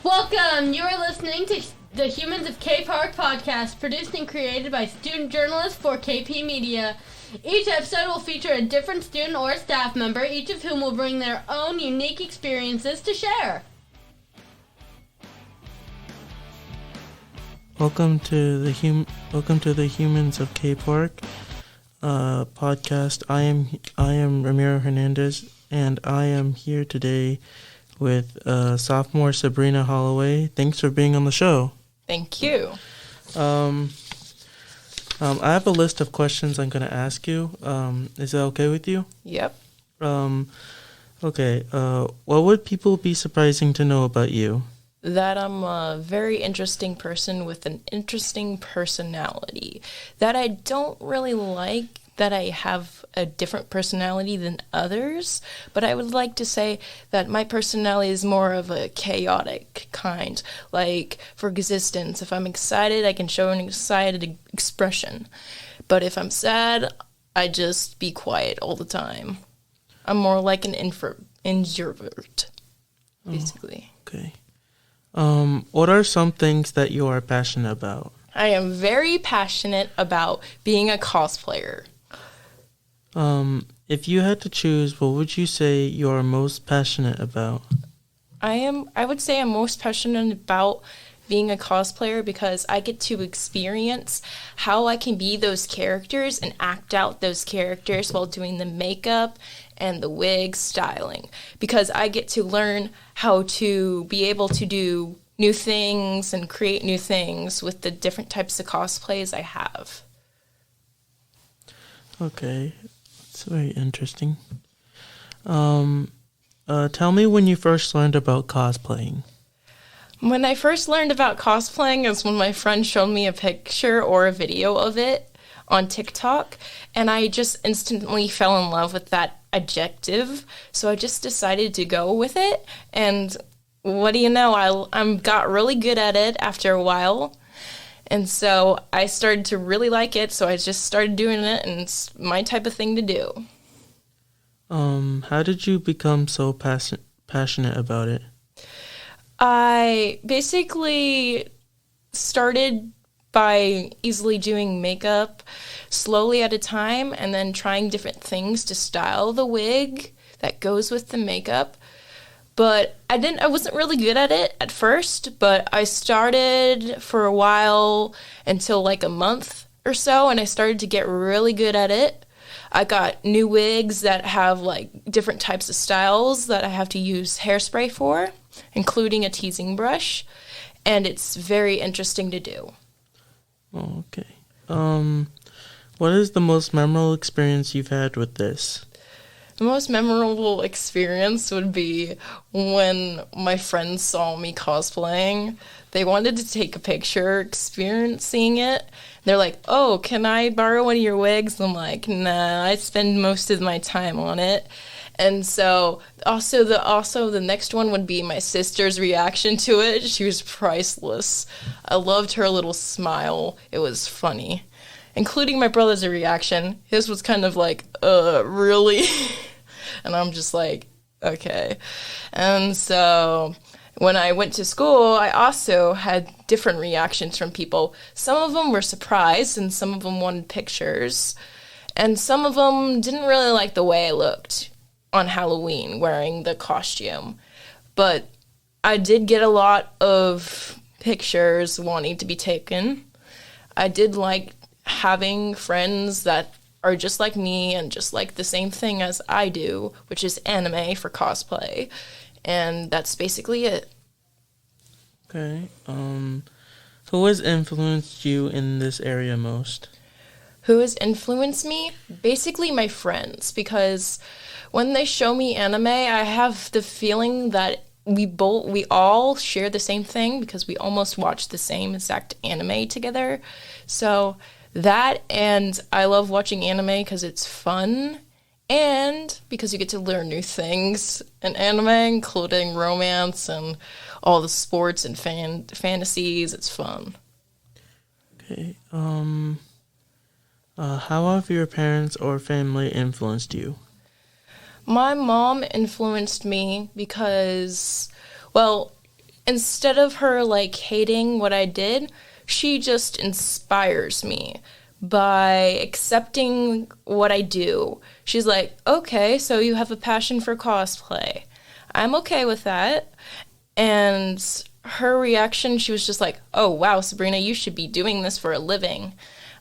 Welcome! You are listening to the Humans of KPark podcast, produced and created by student journalists for KP Media. Each episode will feature a different student or staff member, each of whom will bring their own unique experiences to share. Welcome to the Humans of KPark podcast. I am Ramiro Hernandez, and I am here today with Sophomore Sabrina Holloway. Thanks for being on the show. Thank you. I have a list of questions I'm going to ask you. Is that okay with you? Yep. Okay. What would people be surprising to know about you? That I'm a very interesting person with an interesting personality. That I don't really like that I have a different personality than others, but I would like to say that my personality is more of a chaotic kind. Like, for existence, if I'm excited, I can show an excited expression. But if I'm sad, I just be quiet all the time. I'm more like an introvert, basically. Oh, okay. What are some things that you are passionate about? I am very passionate about being a cosplayer. If you had to choose, what would you say you are most passionate about? I would say I'm most passionate about being a cosplayer because I get to experience how I can be those characters and act out those characters while doing the makeup and the wig styling. Because I get to learn how to be able to do new things and create new things with the different types of cosplays I have. Okay. That's very interesting. Tell me when you first learned about cosplaying. When I first learned about cosplaying is when my friend showed me a picture or a video of it on TikTok, and I just instantly fell in love with that adjective, so I just decided to go with it, and what do you know, I got really good at it after a while. And so I started to really like it, so I just started doing it, and it's my type of thing to do. How did you become so passionate about it? I basically started by easily doing makeup slowly at a time, and then trying different things to style the wig that goes with the makeup. But I wasn't really good at it at first, but I started for a while until like a month or so, and I started to get really good at it. I got new wigs that have like different types of styles that I have to use hairspray for, including a teasing brush, and it's very interesting to do. Oh, okay. What is the most memorable experience you've had with this? The most memorable experience would be when my friends saw me cosplaying. They wanted to take a picture experiencing it. They're like, "Oh, can I borrow one of your wigs?" I'm like, "Nah, I spend most of my time on it." And so also the next one would be my sister's reaction to it. She was priceless. I loved her little smile. It was funny. Including my brother's reaction. His was kind of like, really? And I'm just like, okay. And so when I went to school, I also had different reactions from people. Some of them were surprised, and some of them wanted pictures. And some of them didn't really like the way I looked on Halloween wearing the costume. But I did get a lot of pictures wanting to be taken. I did like having friends that are just like me and just like the same thing as I do, which is anime for cosplay. And that's basically it. Okay. Who has influenced you in this area most? Who has influenced me? Basically my friends, because when they show me anime, I have the feeling that we all share the same thing because we almost watch the same exact anime together. So that, and I love watching anime because it's fun, and because you get to learn new things in anime, including romance and all the sports and fantasies. It's fun. Okay. How have your parents or family influenced you? My mom influenced me because, well, instead of her, like, hating what I did, she just inspires me by accepting what I do. She's like, okay, so you have a passion for cosplay. I'm okay with that. And her reaction, she was just like, oh, wow, Sabrina, you should be doing this for a living.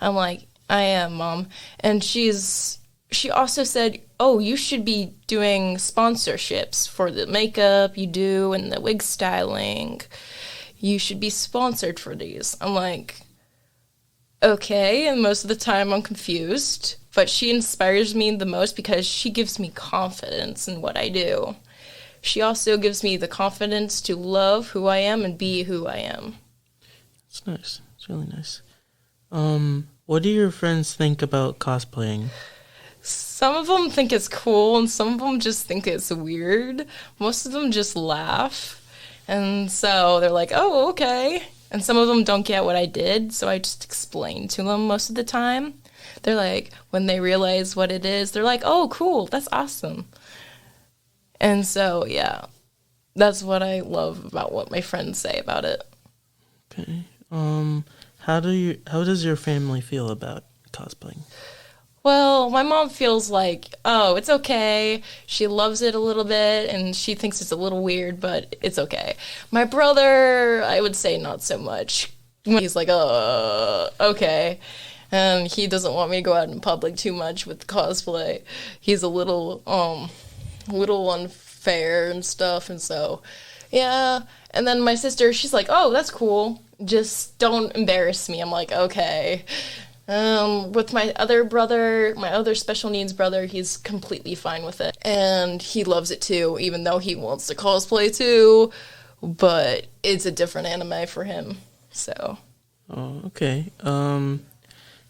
I'm like, I am, Mom. And she also said, oh, you should be doing sponsorships for the makeup you do and the wig styling. You should be sponsored for these. I'm like, okay, and most of the time I'm confused, but she inspires me the most because she gives me confidence in what I do. She also gives me the confidence to love who I am and be who I am. It's nice. It's really nice. What do your friends think about cosplaying? Some of them think it's cool, and some of them just think it's weird. Most of them just laugh, and so they're like, oh, okay. And some of them don't get what I did, so I just explain to them most of the time. They're like, when they realize what it is, they're like, oh, cool, that's awesome. And so, yeah, that's what I love about what my friends say about it. Okay. How does your family feel about cosplaying? Well, my mom feels like, oh, it's okay. She loves it a little bit, and she thinks it's a little weird, but it's okay. My brother, I would say not so much. He's like, okay. And he doesn't want me to go out in public too much with cosplay. He's a little unfair and stuff, and so, yeah. And then my sister, she's like, oh, that's cool. Just don't embarrass me. I'm like, okay. With my other brother, my other special needs brother, he's completely fine with it. And he loves it too, even though he wants to cosplay too. But it's a different anime for him, so. Oh, okay.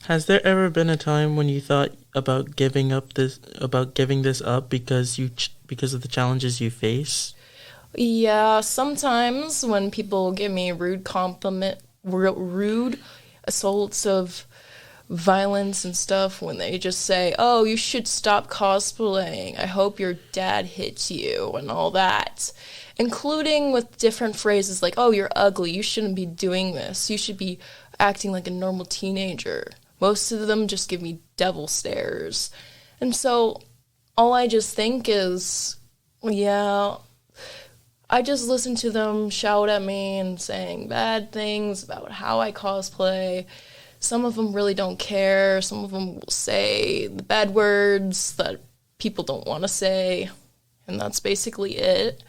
Has there ever been a time when you thought about giving this up because of the challenges you face? Yeah, sometimes when people give me rude assaults of violence and stuff, when they just say, oh, you should stop cosplaying, I hope your dad hits you, and all that, including with different phrases like, oh, you're ugly, you shouldn't be doing this, you should be acting like a normal teenager. Most of them just give me devil stares. And so all I just think is, yeah, I just listen to them shout at me and saying bad things about how I cosplay. Some of them really don't care. Some of them will say the bad words that people don't want to say. And that's basically it.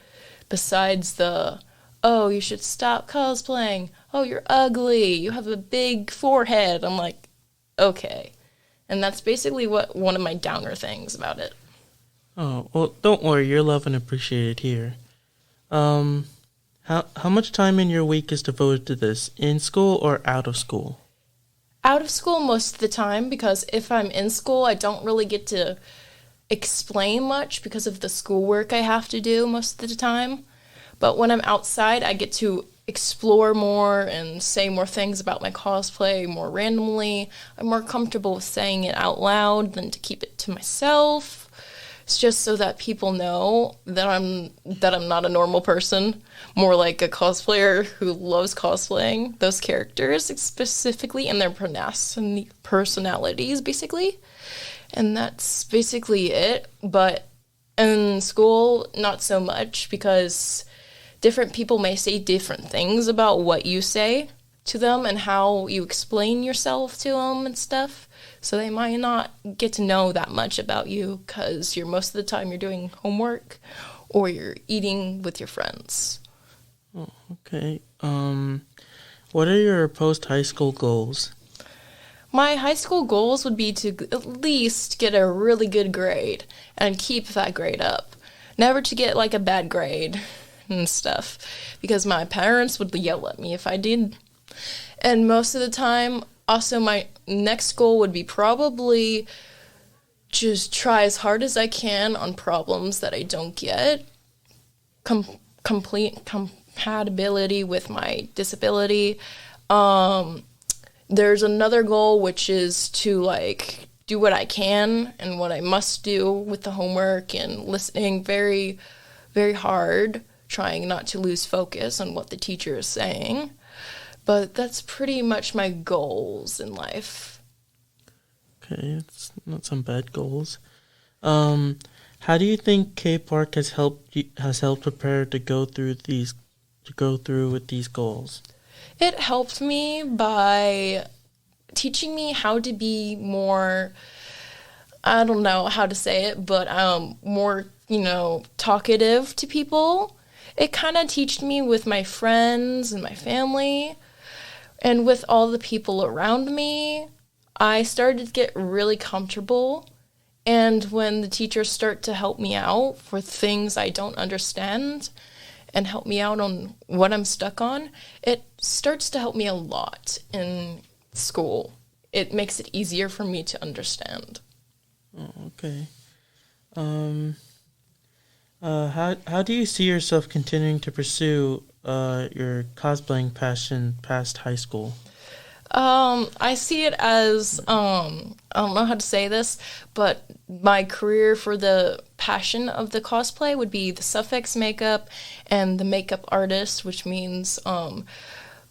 Besides the, oh, you should stop cosplaying. Oh, you're ugly. You have a big forehead. I'm like, okay. And that's basically one of my downer things about it. Oh, well, don't worry. You're loved and appreciated here. How much time in your week is devoted to this, in school or out of school? Out of school most of the time, because if I'm in school, I don't really get to explain much because of the schoolwork I have to do most of the time. But when I'm outside, I get to explore more and say more things about my cosplay more randomly. I'm more comfortable with saying it out loud than to keep it to myself. It's just so that people know that I'm not a normal person, more like a cosplayer who loves cosplaying those characters specifically and their personalities, basically. And that's basically it. But in school, not so much, because different people may say different things about what you say to them and how you explain yourself to them and stuff. So they might not get to know that much about you because most of the time you're doing homework or you're eating with your friends. Oh, okay. What are your post-high school goals? My high school goals would be to at least get a really good grade and keep that grade up. Never to get like a bad grade and stuff, because my parents would yell at me if I did. And most of the time, also my next goal would be probably just try as hard as I can on problems that I don't get. Complete compatibility with my disability. There's another goal, which is to like do what I can and what I must do with the homework and listening very, very hard trying not to lose focus on what the teacher is saying. But that's pretty much my goals in life. Okay, it's not some bad goals. How do you think KPark has helped prepare to go through with these goals? It helped me by teaching me how to be more, I don't know how to say it, but more, talkative to people. It kind of taught me with my friends and my family and with all the people around me. I started to get really comfortable. And when the teachers start to help me out for things I don't understand and help me out on what I'm stuck on, it starts to help me a lot in school. It makes it easier for me to understand. Oh, okay. How do you see yourself continuing to pursue your cosplaying passion past high school? I see it as, I don't know how to say this, but my career for the passion of the cosplay would be the suffix makeup and the makeup artist, which means,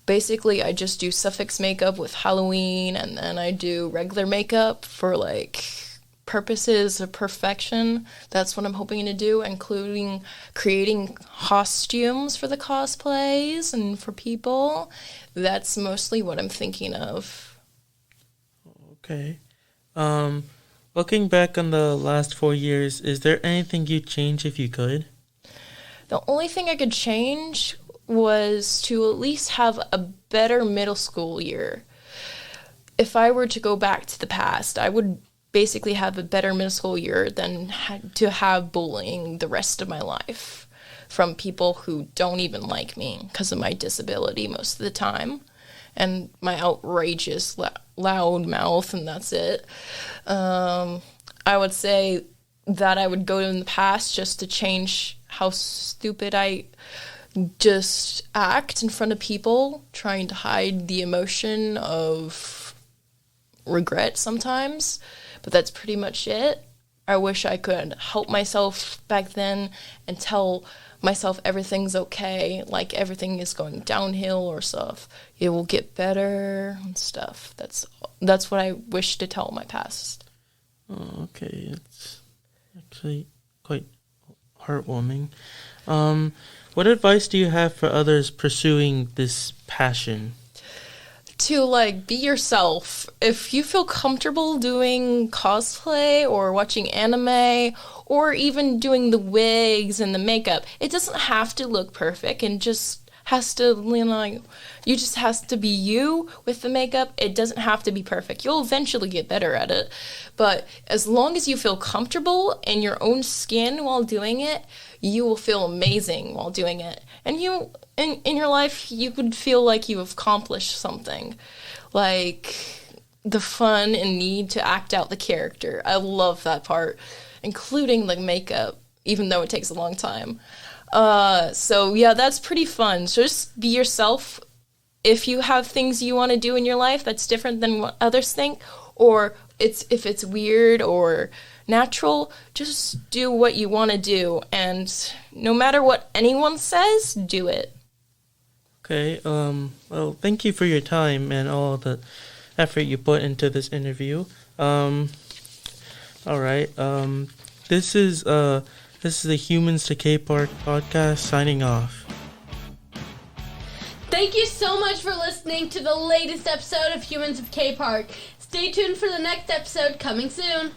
basically I just do suffix makeup with Halloween, and then I do regular makeup for, purposes of perfection. That's what I'm hoping to do, including creating costumes for the cosplays and for people. That's mostly what I'm thinking of. Okay. Looking back on the last 4 years, is there anything you'd change if you could? The only thing I could change was to at least have a better middle school year. If I were to go back to the past, I would basically have a better middle school year than to have bullying the rest of my life from people who don't even like me because of my disability most of the time and my outrageous loud mouth, and that's it. I would say that I would go in the past just to change how stupid I just act in front of people, trying to hide the emotion of regret sometimes. But that's pretty much it. I wish I could help myself back then and tell myself everything's okay, like everything is going downhill or stuff. It will get better and stuff. That's what I wish to tell my past. Oh, okay. It's actually quite heartwarming. What advice do you have for others pursuing this passion? To be yourself. If you feel comfortable doing cosplay or watching anime or even doing the wigs and the makeup, it doesn't have to look perfect, and just has to, you just has to be you with the makeup. It doesn't have to be perfect. You'll eventually get better at it. But as long as you feel comfortable in your own skin while doing it, you will feel amazing while doing it. And you, in your life, you could feel like you have accomplished something. Like the fun and need to act out the character. I love that part, including the makeup, even though it takes a long time. So yeah, that's pretty fun. So just be yourself. If you have things you want to do in your life that's different than what others think, or if it's weird or natural, just do what you want to do, and no matter what anyone says, do it. Okay, well, thank you for your time and all the effort you put into this interview. All right, this is the Humans to KPark podcast signing off. Thank you so much for listening to the latest episode of Humans of KPark. Stay tuned for the next episode coming soon.